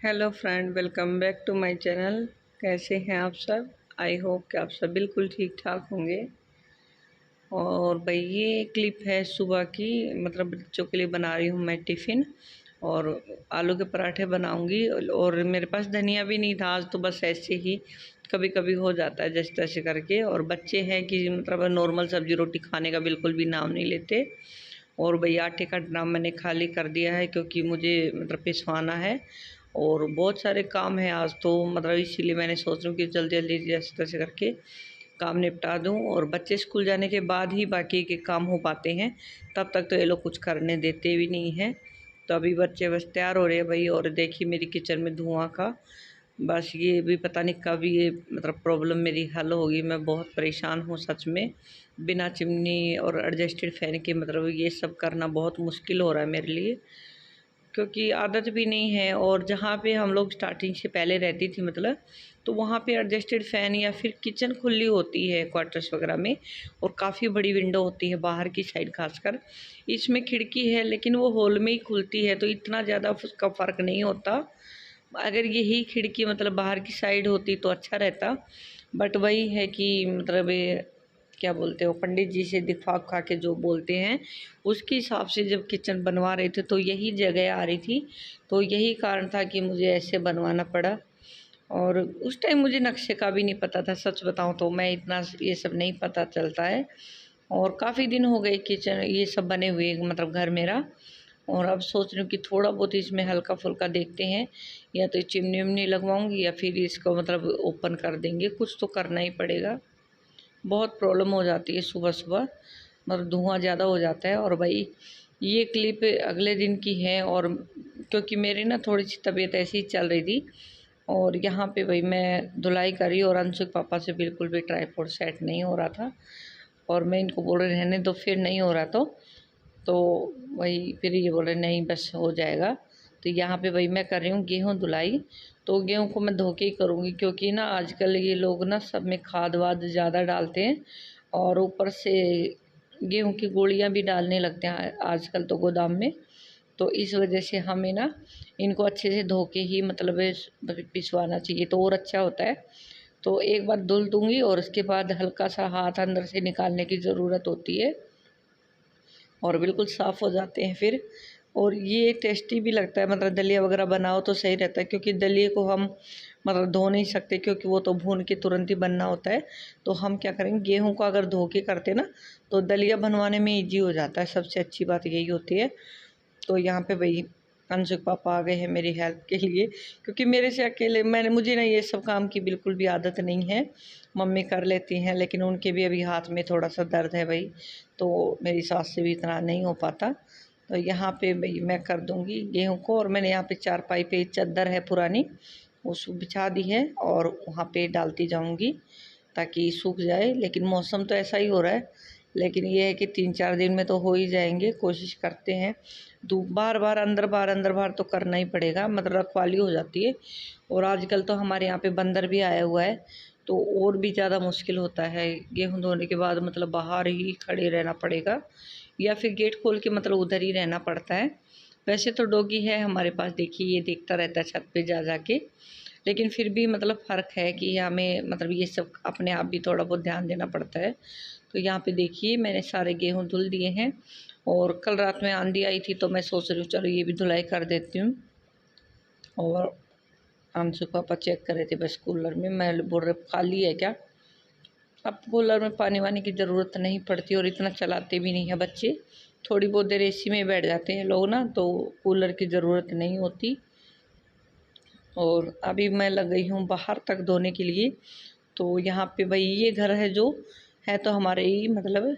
Hello friend, welcome back to my channel. कैसे हैं आप सब? आई होप कि आप सब बिल्कुल ठीक ठाक होंगे। और भाई ये क्लिप है सुबह की, मतलब बच्चों के लिए बना रही हूँ मैं टिफ़िन। और आलू के पराठे बनाऊंगी। और मेरे पास धनिया भी नहीं था आज, तो बस ऐसे ही कभी कभी हो जाता है जैसे तैसे करके। और बच्चे हैं कि मतलब नॉर्मल सब्जी रोटी खाने का बिल्कुल भी नाम नहीं लेते। और भाई आटे का ड्राम मैंने खाली कर दिया है क्योंकि मुझे मतलब पिसवाना है। और बहुत सारे काम है आज, तो मतलब इसीलिए मैंने सोच रही हूँ कि जल्दी जल्दी जैसे तैसे करके काम निपटा दूँ। और बच्चे स्कूल जाने के बाद ही बाकी के काम हो पाते हैं, तब तक तो ये लोग कुछ करने देते भी नहीं हैं। तो अभी बच्चे बस तैयार हो रहे हैं भाई। और देखिए मेरी किचन में धुआं का, बस ये भी पता नहीं कब ये मतलब प्रॉब्लम मेरी हल होगी। मैं बहुत परेशान हूँ सच में। बिना चिमनी और एडजस्टेड फ़ैन के मतलब ये सब करना बहुत मुश्किल हो रहा है मेरे लिए, क्योंकि आदत भी नहीं है। और जहाँ पे हम लोग स्टार्टिंग से पहले रहती थी मतलब, तो वहाँ पे एडजस्टेड फ़ैन या फिर किचन खुली होती है क्वार्टर्स वगैरह में, और काफ़ी बड़ी विंडो होती है बाहर की साइड खासकर। इसमें खिड़की है लेकिन वो हॉल में ही खुलती है, तो इतना ज़्यादा उसका फ़र्क नहीं होता। अगर यही खिड़की मतलब बाहर की साइड होती तो अच्छा रहता। बट वही है कि मतलब ये क्या बोलते हो, पंडित जी से दिखा खा के जो बोलते हैं उसके हिसाब से जब किचन बनवा रहे थे तो यही जगह आ रही थी। तो यही कारण था कि मुझे ऐसे बनवाना पड़ा। और उस टाइम मुझे नक्शे का भी नहीं पता था, सच बताऊं तो मैं इतना ये सब नहीं पता चलता है। और काफ़ी दिन हो गए किचन ये सब बने हुए मतलब घर मेरा। और अब सोच रही हूँ कि थोड़ा बहुत इसमें हल्का फुल्का देखते हैं, या तो चिमनी विमनी लगवाऊंगी या फिर इसको मतलब ओपन कर देंगे। कुछ तो करना ही पड़ेगा। बहुत प्रॉब्लम हो जाती है सुबह सुबह, मतलब धुआं ज़्यादा हो जाता है। और भाई ये क्लिप अगले दिन की है। और क्योंकि मेरी ना थोड़ी सी तबीयत ऐसी ही चल रही थी, और यहाँ पे भाई मैं धुलाई करी और अंशु के पापा से बिल्कुल भी ट्राईपॉड सेट नहीं हो रहा था। और मैं इनको बोल रहे रहने दो, फिर नहीं हो रहा तो वही फिर ये बोल रहे नहीं बस हो जाएगा। तो यहाँ पे वही मैं कर रही हूँ गेहूँ धुलाई। तो गेहूँ को मैं धो के ही करूँगी, क्योंकि ना आजकल ये लोग ना सब में खाद वाद ज़्यादा डालते हैं। और ऊपर से गेहूँ की गोलियाँ भी डालने लगते हैं आजकल तो गोदाम में। तो इस वजह से हमें ना इनको अच्छे से धो के ही मतलब पिसवाना चाहिए, तो और अच्छा होता है। तो एक बार धुल दूँगी और उसके बाद हल्का सा हाथ अंदर से निकालने की ज़रूरत होती है, और बिल्कुल साफ़ हो जाते हैं फिर। और ये टेस्टी भी लगता है, मतलब दलिया वगैरह बनाओ तो सही रहता है, क्योंकि दलिए को हम मतलब धो नहीं सकते क्योंकि वो तो भून के तुरंत ही बनना होता है। तो हम क्या करेंगे, गेहूं को अगर धो के करते ना तो दलिया बनवाने में इजी हो जाता है। सबसे अच्छी बात यही होती है। तो यहाँ पे वही अंशु के पापा आ गए हैं मेरी हेल्प के लिए, क्योंकि मेरे से अकेले मुझे ना ये सब काम की बिल्कुल भी आदत नहीं है। मम्मी कर लेती हैं लेकिन उनके भी अभी हाथ में थोड़ा सा दर्द है भाई, तो मेरी सास से भी इतना नहीं हो पाता। तो यहाँ पे भाई मैं कर दूँगी गेहूँ को। और मैंने यहाँ पे चारपाई पे चादर है पुरानी, उसको बिछा दी है और वहाँ पे डालती जाऊँगी ताकि सूख जाए। लेकिन मौसम तो ऐसा ही हो रहा है, लेकिन ये है कि 3-4 दिन में तो हो ही जाएंगे, कोशिश करते हैं। धूप बार बार अंदर बार अंदर बार तो करना ही पड़ेगा, मतलब रखवाली हो जाती है। और आजकल तो हमारे यहाँ पे बंदर भी आया हुआ है, तो और भी ज़्यादा मुश्किल होता है। गेहूँ धोने के बाद मतलब बाहर ही खड़े रहना पड़ेगा, या फिर गेट खोल के मतलब उधर ही रहना पड़ता है। वैसे तो डॉगी है हमारे पास, देखिए ये देखता रहता है छत पे जा जा के। लेकिन फिर भी मतलब फ़र्क है कि हमें मतलब ये सब अपने आप भी थोड़ा बहुत ध्यान देना पड़ता है। तो यहाँ पे देखिए मैंने सारे गेहूँ धुल दिए हैं। और कल रात में आंधी आई थी तो मैं सोच रही हूँ चलो ये भी धुलाई कर देती हूँ। और अंशु पापा चेक कर रहे थे बस कूलर में, मैं बोल रहे खाली है क्या। अब कूलर में पानी वानी की ज़रूरत नहीं पड़ती, और इतना चलाते भी नहीं है बच्चे। थोड़ी बहुत देर एसी में बैठ जाते हैं लोग ना, तो कूलर की ज़रूरत नहीं होती। और अभी मैं लग गई हूँ बाहर तक धोने के लिए। तो यहाँ पे भाई ये घर है जो है तो हमारे ही मतलब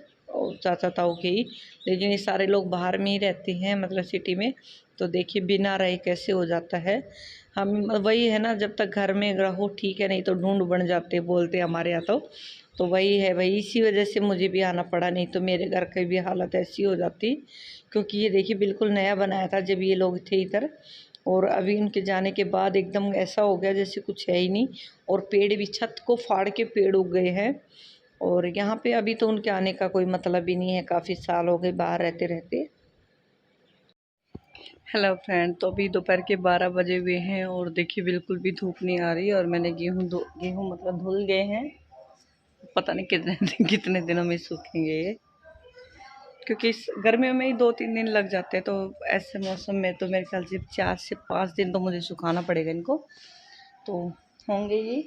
चाचा ताऊ के ही, लेकिन ये सारे लोग बाहर में ही रहते हैं मतलब सिटी में। तो देखिए बिना रहे कैसे हो जाता है। हम वही है ना, जब तक घर में रहो ठीक है, नहीं तो ढूंढ बन जाते बोलते हमारे यहाँ तो वही है भाई, इसी वजह से मुझे भी आना पड़ा, नहीं तो मेरे घर की भी हालत ऐसी हो जाती। क्योंकि ये देखिए बिल्कुल नया बनाया था जब ये लोग थे इधर, और अभी उनके जाने के बाद एकदम ऐसा हो गया जैसे कुछ है ही नहीं। और पेड़ भी छत को फाड़ के पेड़ उग गए हैं। और यहाँ पे अभी तो उनके आने का कोई मतलब ही नहीं है, काफ़ी साल हो गए बाहर रहते रहते। हेलो फ्रेंड, तो अभी दोपहर के 12 बजे हुए हैं और देखिए बिल्कुल भी धूप नहीं आ रही और मैंने गेहूँ मतलब धुल गए हैं। पता नहीं कितने कितने दिनों में सूखेंगे ये, क्योंकि इस गर्मियों में ही 2-3 दिन लग जाते हैं। तो ऐसे मौसम में तो मेरे ख्याल से 4 से 5 दिन तो मुझे सुखाना पड़ेगा इनको। तो होंगे ये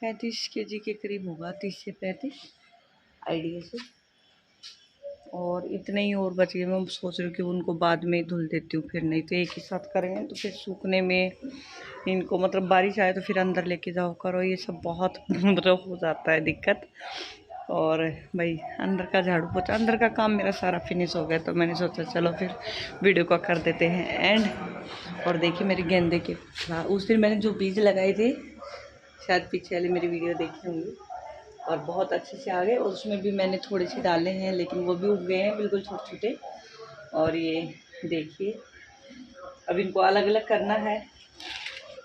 35 kg के करीब होगा, 30 से 35 आइडिया से। और इतने ही और बच गए। मैं सोच रही हूँ कि उनको बाद में धुल देती हूँ, फिर नहीं तो एक ही साथ करेंगे तो फिर सूखने में इनको मतलब बारिश आए तो फिर अंदर लेके जाओ करो, ये सब बहुत मतलब हो जाता है दिक्कत। और भाई अंदर का झाड़ू पोछा, अंदर का काम मेरा सारा फिनिश हो गया, तो मैंने सोचा चलो फिर वीडियो को कर देते हैं एंड। और देखिए मेरे गेंदे के उस दिन मैंने जो बीज लगाए थे, शायद पीछे वाली मेरी वीडियो देखी होंगी, और बहुत अच्छे से आ गए। और उसमें भी मैंने थोड़े से डाले हैं, लेकिन वो भी उग गए हैं बिल्कुल छोटे छोटे। और ये देखिए अब इनको अलग अलग करना है।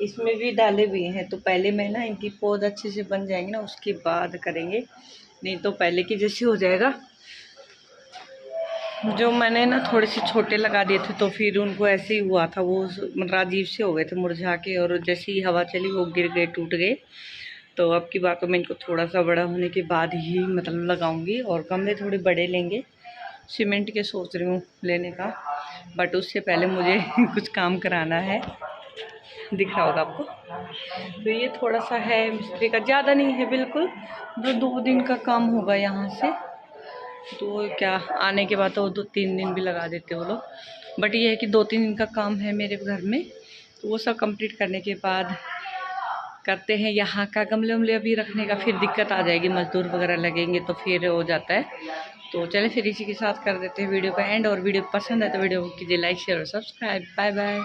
इसमें भी डाले हुए हैं, तो पहले मैं ना इनकी पौध अच्छे से बन जाएंगे ना, उसके बाद करेंगे, नहीं तो पहले की जैसे हो जाएगा। जो मैंने ना थोड़े से छोटे लगा दिए थे तो फिर उनको ऐसे ही हुआ था, वो मतलब अजीब से हो गए थे मुरझा के, और जैसे ही हवा चली वो गिर गए, टूट गए। तो अब की बात तो मैं इनको थोड़ा सा बड़ा होने के बाद ही मतलब लगाऊंगी, और गमले थोड़े बड़े लेंगे। सीमेंट के सोच रही हूँ लेने का, बट उससे पहले मुझे कुछ काम कराना है, दिख रहा होगा आपको। तो ये थोड़ा सा है मिस्त्री का, ज़्यादा नहीं है बिल्कुल, तो 2 दिन का काम होगा यहाँ से। तो क्या आने के बाद तो 2-3 दिन भी लगा देते वो लोग, बट ये है कि 2-3 दिन का काम है मेरे घर में। तो वो सब कंप्लीट करने के बाद करते हैं यहाँ का। गमले उमले अभी रखने का फिर दिक्कत आ जाएगी, मजदूर वगैरह लगेंगे तो फिर हो जाता है। तो चले फिर इसी के साथ कर देते हैं वीडियो का एंड। और वीडियो पसंद है तो वीडियो को कीजिए लाइक शेयर और सब्सक्राइब। Bye bye.